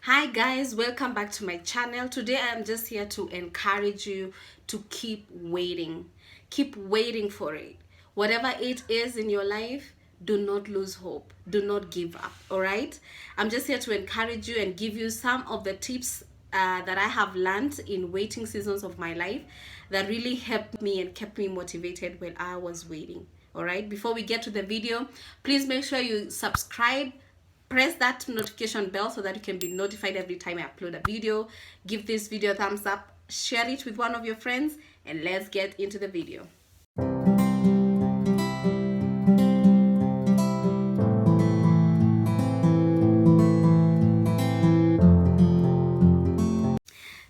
Hi guys, welcome back to my channel. Today I am just here to encourage you to keep waiting. Keep waiting for it. Whatever it is in your life, do not lose hope. Do not give up, all right? I'm just here to encourage you and give you some of the tips that I have learned in waiting seasons of my life that really helped me and kept me motivated when I was waiting. All right, before we get to the video, please make sure you subscribe, press that notification bell so that you can be notified every time I upload a video. Give this video a thumbs up, share it with one of your friends, and let's get into the video.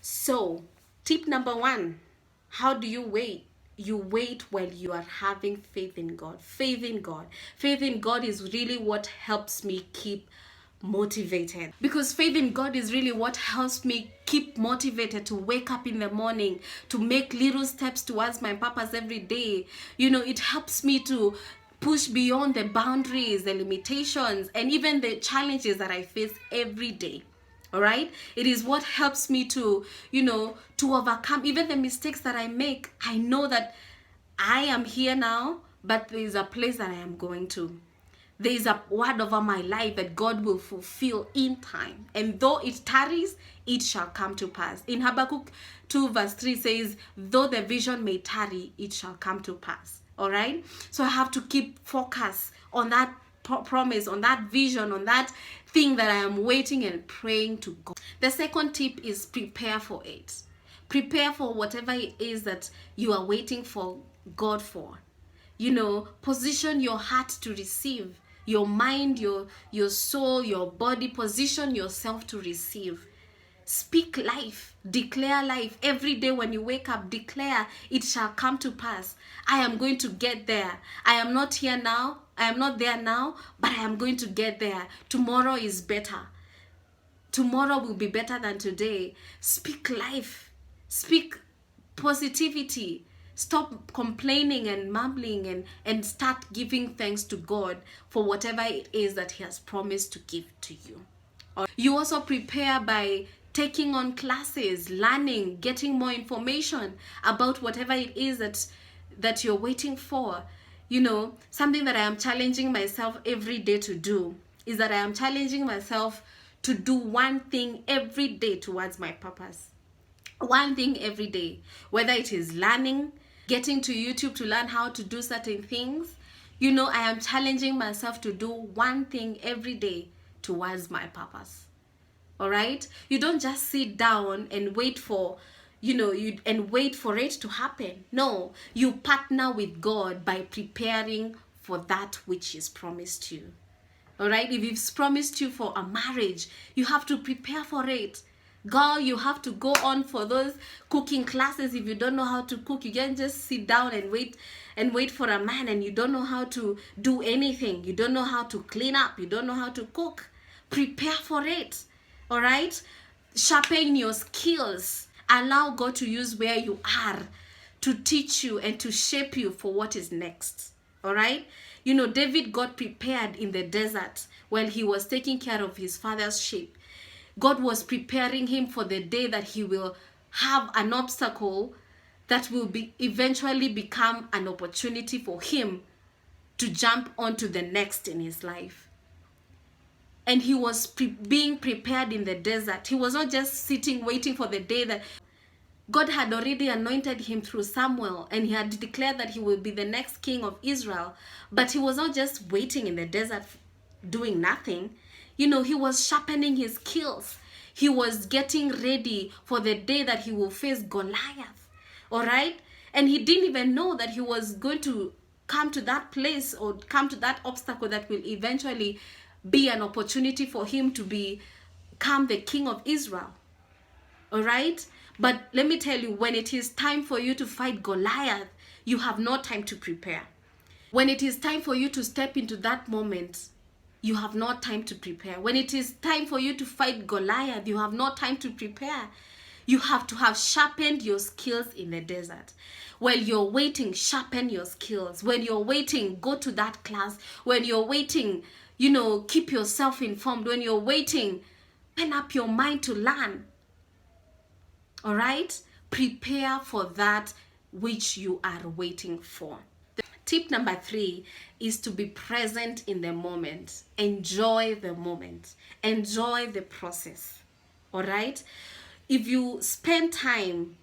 So, tip number one, how do you wait? You wait while you are having faith in God. Faith in God. Faith in God is really what helps me keep motivated, because faith in God is really what helps me keep motivated to wake up in the morning, to make little steps towards my purpose every day. You know, it helps me to push beyond the boundaries, the limitations, and even the challenges that I face every day. All right, it is what helps me to, to overcome even the mistakes that I make. I know that I am here now, but there is a place that I am going to. There is a word over my life that God will fulfill in time, and though it tarries, it shall come to pass. In Habakkuk 2 verse 3 says, though the vision may tarry, it shall come to pass. All right, so I have to keep focus on that promise, on that vision, on that thing that I am waiting and praying to God. The second tip is prepare for it. Prepare for whatever it is that you are waiting for God for. Position your heart to receive. Your mind, your soul, your body, position yourself to receive. Speak life, declare life. Every day when you wake up, declare, it shall come to pass. I am going to get there. I am not here now. I am not there now, but I am going to get there. Tomorrow is better. Tomorrow will be better than today. Speak life. Speak positivity. Stop complaining and mumbling and start giving thanks to God for whatever it is that He has promised to give to you. You also prepare by taking on classes, learning, getting more information about whatever it is that you're waiting for. Something that I am challenging myself every day to do is that I am challenging myself to do one thing every day towards my purpose. One thing every day, whether it is learning, getting to YouTube to learn how to do certain things. I am challenging myself to do one thing every day towards my purpose. All right, you don't just sit down and wait for wait for it to happen. No, you partner with God by preparing for that which is promised you. All right, if He's promised you for a marriage, you have to prepare for it. Girl, you have to go on for those cooking classes. If you don't know how to cook, you can't just sit down and wait for a man, and you don't know how to do anything. You don't know how to clean up. You don't know how to cook. Prepare for it. All right, sharpen your skills. Allow God to use where you are to teach you and to shape you for what is next. All right, David got prepared in the desert while he was taking care of his father's sheep. God was preparing him for the day that he will have an obstacle that will eventually become an opportunity for him to jump onto the next in his life. And he was being prepared in the desert. He was not just sitting waiting for the day that God had already anointed him through Samuel, and he had declared that he will be the next king of Israel. But he was not just waiting in the desert doing nothing. He was sharpening his skills. He was getting ready for the day that he will face Goliath. All right? And he didn't even know that he was going to come to that place or come to that obstacle that will eventually be an opportunity for him to become the king of Israel. All right? But let me tell you, when it is time for you to fight Goliath, you have no time to prepare. When it is time for you to step into that moment, you have no time to prepare. When it is time for you to fight Goliath, you have no time to prepare. You have to have sharpened your skills in the desert. While you're waiting, sharpen your skills. When you're waiting, go to that class. When you're waiting, keep yourself informed. When you're waiting, Open up your mind to learn. All right? Prepare for that which you are waiting for. Tip number 3 is to be present in the moment. Enjoy the moment. Enjoy the process. All right? If you spend time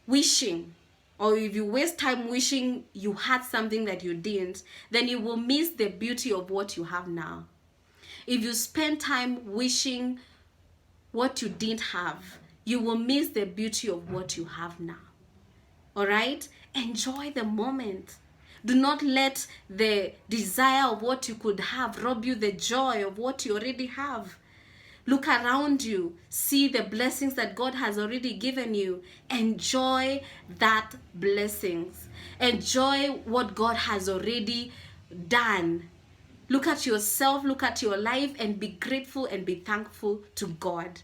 wishing, or if you waste time wishing you had something that you didn't, then you will miss the beauty of what you have now. If you spend time wishing what you didn't have, you will miss the beauty of what you have now. All right? Enjoy the moment. Do not let the desire of what you could have rob you the joy of what you already have. Look around you. See the blessings that God has already given you. Enjoy that blessings. Enjoy what God has already done. Look at yourself, look at your life, and be grateful and be thankful to God.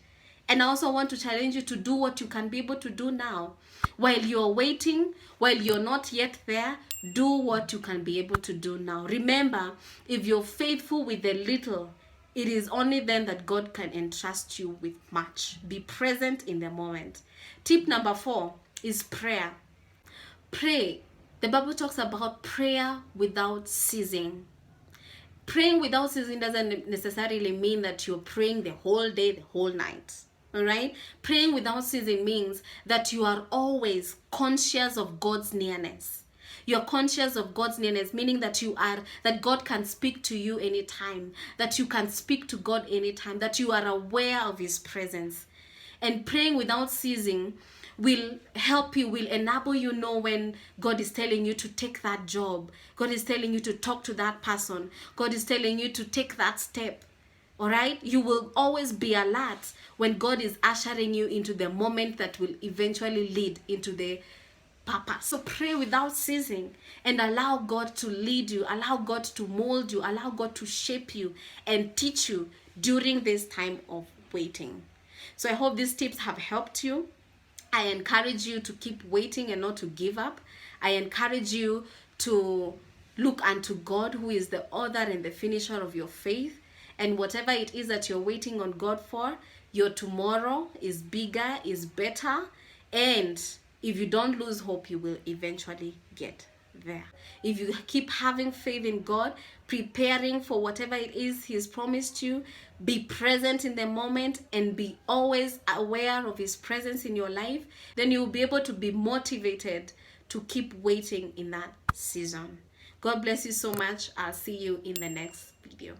And I also want to challenge you to do what you can be able to do now. While you're waiting, while you're not yet there, do what you can be able to do now. Remember, if you're faithful with the little, it is only then that God can entrust you with much. Be present in the moment. Tip number 4 is prayer. Pray. The Bible talks about prayer without ceasing. Praying without ceasing doesn't necessarily mean that you're praying the whole day, the whole night. All right? Praying without ceasing means that you are always conscious of God's nearness. You're conscious of God's nearness, meaning that that God can speak to you anytime, that you can speak to God anytime, that you are aware of His presence. And praying without ceasing will help you, will enable you know when God is telling you to take that job. God is telling you to talk to that person. God is telling you to take that step. All right? You will always be alert when God is ushering you into the moment that will eventually lead into the purpose. So pray without ceasing and allow God to lead you, allow God to mold you, allow God to shape you and teach you during this time of waiting. So I hope these tips have helped you. I encourage you to keep waiting and not to give up. I encourage you to look unto God, who is the author and the finisher of your faith. And whatever it is that you're waiting on God for, your tomorrow is bigger, is better. And if you don't lose hope, you will eventually get there. If you keep having faith in God, preparing for whatever it is He's promised you, be present in the moment and be always aware of His presence in your life, then you'll be able to be motivated to keep waiting in that season. God bless you so much. I'll see you in the next video.